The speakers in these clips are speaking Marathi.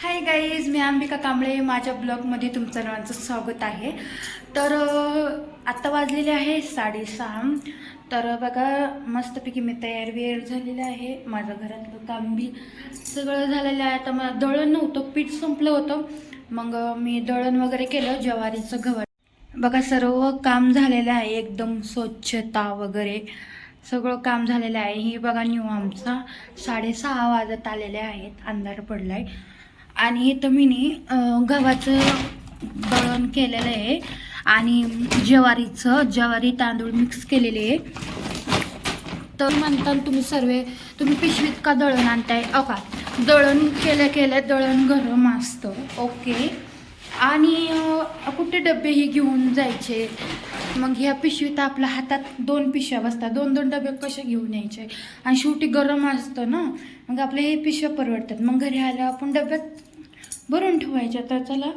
हाय गाईज, मी अंबिका कांबळे. माझ्या ब्लॉगमध्ये तुमचं सर्वांचं स्वागत आहे. तर आत्ता वाजलेले आहे 6:30. तर बघा, मस्तपैकी मी तयार झालेलं आहे. माझं घरातलं काम बी सगळं झालेलं आहे. आता मला दळण नव्हतं, पीठ संपलं होतं. मग मी दळण वगैरे केलं, ज्वारीचं गव्हाचं. बघा, सर्व काम झालेलं आहे, एकदम स्वच्छता वगैरे सगळं काम झालेलं आहे. ही बघा न्यू आमचा 6:30 वाजत आलेले आहेत, अंधार पडलाय. आणि इथं मी गव्हाचं दळण केलेलं आहे आणि ज्वारी तांदूळ मिक्स केलेले आहे. तर म्हणता तुम्ही पिशवीत का दळण आणताय? का दळण केल्या दळण गरम असतं. ओके. आणि कुठे डबेही घेऊन जायचे, मग ह्या पिशवीत आपल्या हातात 2 पिशव्या बसतात. 2 डबे कसे घेऊन यायचे? आणि शेवटी गरम असतं ना, मग आपल्या हे पिशव्या परवडतात. मग घरी आल्यावर आपण डब्यात भरून ठेवायच्या. तर चला,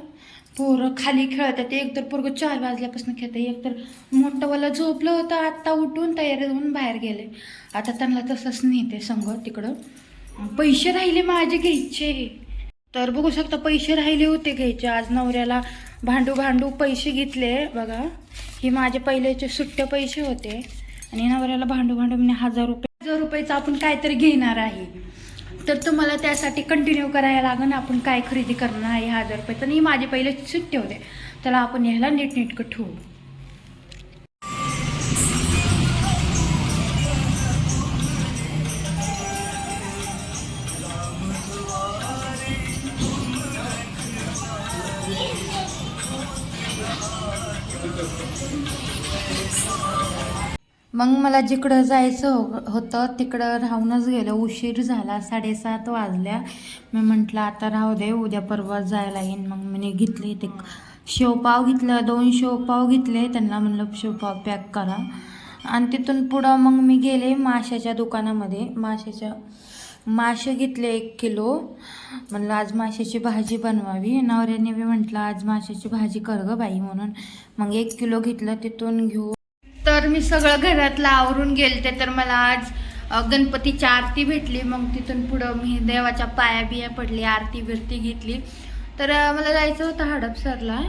पोरं खाली खेळतात. एक तर पोरगं 4 वाजल्यापासून खेळतं, एक तर मोठंवाला झोपलं होतं, आत्ता उठून तयारी होऊन बाहेर गेले. आता त्यांना तसंच नेते संग तिकडं. पैसे राहिले माझे घ्यायचे. तर बघू शकता, पैसे राहिले होते घ्यायचे. आज नवऱ्याला भांडू पैसे घेतले. बघा, हे माझे पहिलेचे सुट्टे पैसे होते आणि नवऱ्याला भांडू मी 1000 रुपयाचं आपण काहीतरी घेणार आहे. तर तुम्हाला त्यासाठी कंटिन्यू करायला लागेल. आपण काय खरेदी करणार आहे 1000 रुपयाचं. आणि माझे पहिले सुट्टे होते, त्याला आपण ह्याला नीटनेटकं ठेवू. मग मला जिकडं जायचं होतं तिकडं राहूनच गेलं. उशीर झाला, 7:30 वाजल्या. मी म्हटलं आता राहू दे, उद्या परवा जायला येईन. मग मी घेतले ते शेवपाव घेतलं, 2 शेवपाव घेतले. त्यांना म्हणलं शेवपाव पॅक करा. आणि तिथून पुढं मग मी गेले माशाच्या दुकानामध्ये. मासे घेतले 1 किलो. म्हणलं आज माशाची भाजी बनवावी. नवऱ्याने बी म्हटलं आज माशाची भाजी कर गं बाई म्हणून. मग 1 किलो घेतलं. तिथून घेऊ. तर मी सगळं घरातलं आवरून गेलते. तर मला आज गणपतीची आरती भेटली. मग तिथून पुढं मी देवाच्या पाया बिया पडली, आरती बिरती घेतली. तर मला जायचं होतं हडपसरला,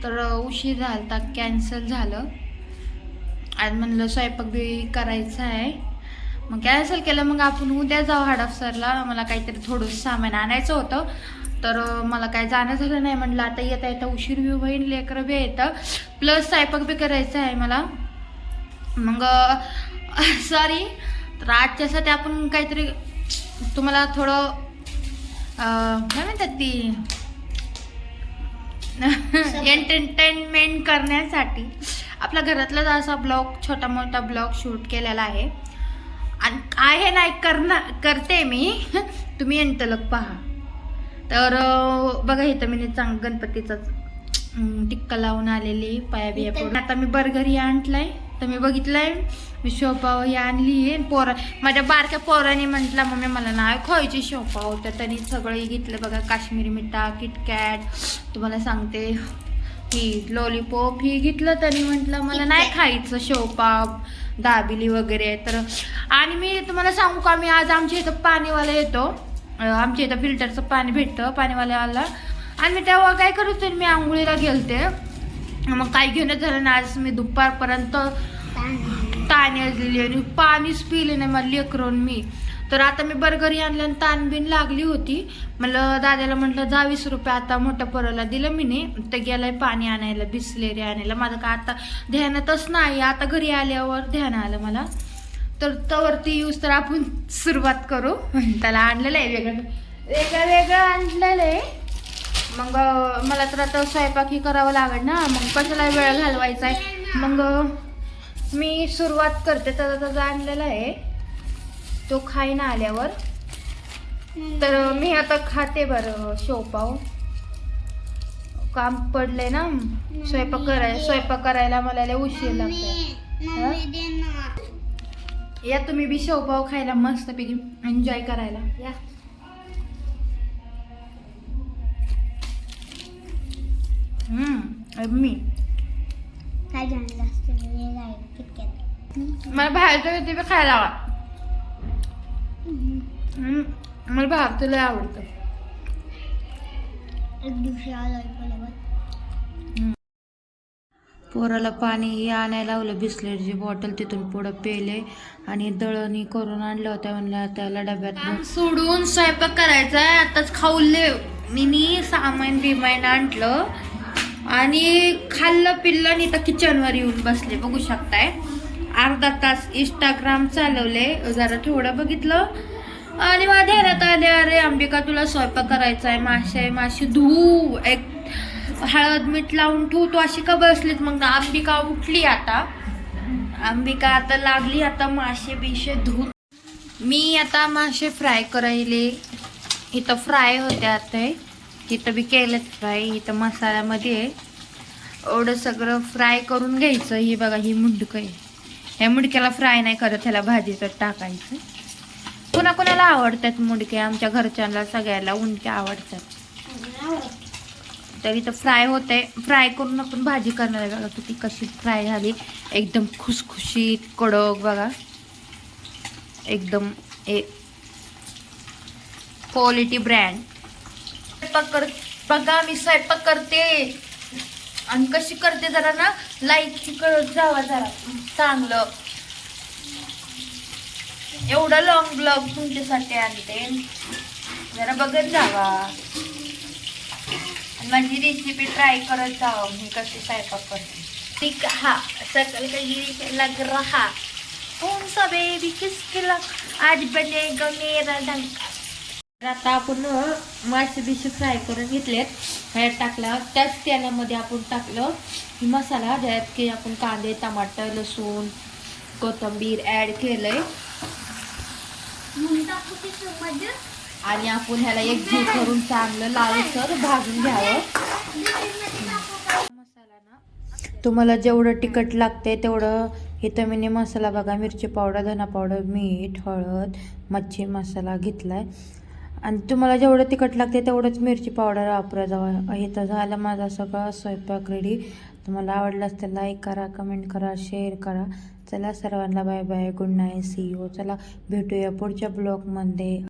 तर उशीर झाला, कॅन्सल झालं. आज म्हणलं स्वयंपाक बी करायचा आहे, मग कॅन्सल केलं. मग आपण उद्या जाऊ हडपसरला. मला काहीतरी थोडंसं सामान आणायचं होतं, तर मला काय जाणं झालं नाही. म्हटलं आता येता उशीर बी होईल, लेकरं बी येतं, प्लस स्वयंपाक बी करायचं आहे मला. मग सॉरी. तर आजच्यासाठी आपण काहीतरी तुम्हाला थोडं काय म्हणतात ती एंटरटेनमेंट करण्यासाठी आपल्या घरातलाच असा छोटा मोठा ब्लॉग शूट केलेला आहे. आणि काय हे नाही करते मी, तुम्ही एंटलक पहा. तर बघा, इथं मी गणपतीचाच टिक्का लावून आलेली, पाया बिया पडून. आता मी बर्गरही आणलाय. तर मी बघितलंय, मी शेवपाव ही आणली. माझ्या बारक्या पोराने म्हटलं मम्मी मला नाही खायची शेवपाव. तर त्यांनी सगळं घेतलं बघा. काश्मीरी मिठा, किटकॅट, तुम्हाला सांगते ही लॉलीपॉप ही घेतलं. त्यांनी म्हटलं मला नाही खायचं शेवपाव, दाबिली वगैरे. तर आणि मी तुम्हाला सांगू का, मी आज आमच्या इथं पाणीवाला येतो. आमच्या इथं फिल्टरचं पाणी भेटतं पाणीवाल्याला. आणि मी तेव्हा काय करत होते, मी आंघोळीला गेलते. मग काही घेणं झालं ना. आज मी दुपारपर्यंत ताण असलेली आणि पाणीच पिले नाही मला लेकरून मी. तर आता मी बर्गरी आणलं आणि ताण बिन लागली होती. म्हणलं दादाला म्हटलं जा 20 रुपये आता मोठ्या पोराला दिलं मी ने. तर गेलाय पाणी आणायला, बिसलेरी आणायला. माझं का आता ध्यानातच नाही. आता घरी आल्यावर ध्यान आलं मला. तर तवरती यूज तर आपण सुरुवात करू. त्याला आणलेलं आहे वेगळं आणलेलं आहे. मग मला तर आता स्वयंपाकही करावं लागेल ना, मग कशाला वेळ घालवायचा आहे. मग मी सुरुवात करते. त्याचा आणलेला आहे तो खाईन आल्यावर. तर मी आता खाते बरं शेवपाव. काम पडले ना, स्वयंपाक करायला मला लय उशीर लागतो. या तुम्ही बी शेवपाव खायला, मस्तपैकी एन्जॉय करायला या. मी काय जाणलं असतं किटकॅट. मला बाहेरचं ते बी खायला हवा. मला बाहेरचं लय आवडतं. एक दिवशी आलोय पलीकडे. पोराला पाणी आणायला लावलं, बिस्लेटची बॉटल तिथून पुढं पेले आणि दळणी करून आणलं होतं. म्हणलं त्याला डब्यात सोडून स्वयंपाक करायचा आहे. आताच खाऊले मी सामान बिमान आणलं आणि खाल्लं पिल्लं आणि तर किचनवर येऊन बसले. बघू शकताय अर्धा तास इंस्टाग्राम चालवले, जरा थोडं बघितलं आणि माझ्या ध्यानात आले, अरे अंबिका तुला स्वयंपाक करायचा आहे, माशी धू, एक हळद मीठ लावून ठेवू, तू अशी का बसलीत. मग अंबिका उठली, अंबिका आता लागली आता मासे बिशे धू. मी आता मासे फ्राय करायले. इथं फ्राय होते आता, इथं बी केलेत फ्राय. इथं मसाल्यामध्ये आहे, एवढं सगळं फ्राय करून घ्यायचं. ही बघा ही मुंडकं आहे, ह्या मुंडक्याला फ्राय नाही करत, ह्याला भाजीचं टाकायचं. कोणाकोणाला आवडतात मुंडके, आमच्या घरच्यांना सगळ्याला मुंडके आवडतात. तर इथं फ्राय होते, फ्राय करून आपण भाजी करणार आहे. बघा किती कशी फ्राय झाली, एकदम खुसखुशीत कडक. बघा एकदम क्वालिटी ब्रँड. बघा मी स्वयंपाक करते आणि कशी करते जरा ना लाईक कळत जावा जरा चांगलं. एवढं लॉंग ब्लॉग तुमच्यासाठी आणते, जरा बघत जावा आणि माझी रेसिपी ट्राय करत जावा मी कशी स्वयंपाक करते. ठीक हा सकल काही लग रहा कौन सा बेबी किसके लग आज बनेगा मेरा डंका. आता आपण मासे बिशे फ्राय करून घेतलेत, ह्यात टाकला. त्याच तेलामध्ये आपण टाकलं मसाला, ज्यात की आपण कांदे टमाटर लसूण कोथिंबीर ऍड केलंय आणि आपण ह्याला एकजीव करून चांगलं लालसर भाजून घ्यावं. मसाला ना तुम्हाला जेवढं तिखट लागते तेवढं. इथं मी मसाला बघा, मिरची पावडर, धना पावडर, मीठ, हळद, मच्छी मसाला घेतलाय आणि तुम्हाला जेवढं तिखट लागते तेवढंच मिरची पावडर वापरा जावं. इथं झालं माझा सगळा स्वयंपाक रेडी. तुम्हाला आवडलाच तर लाईक करा, कमेंट करा, शेअर करा. चला सर्वांना bye bye, good night, see you. चला भेटूया पुढच्या ब्लॉगमध्ये.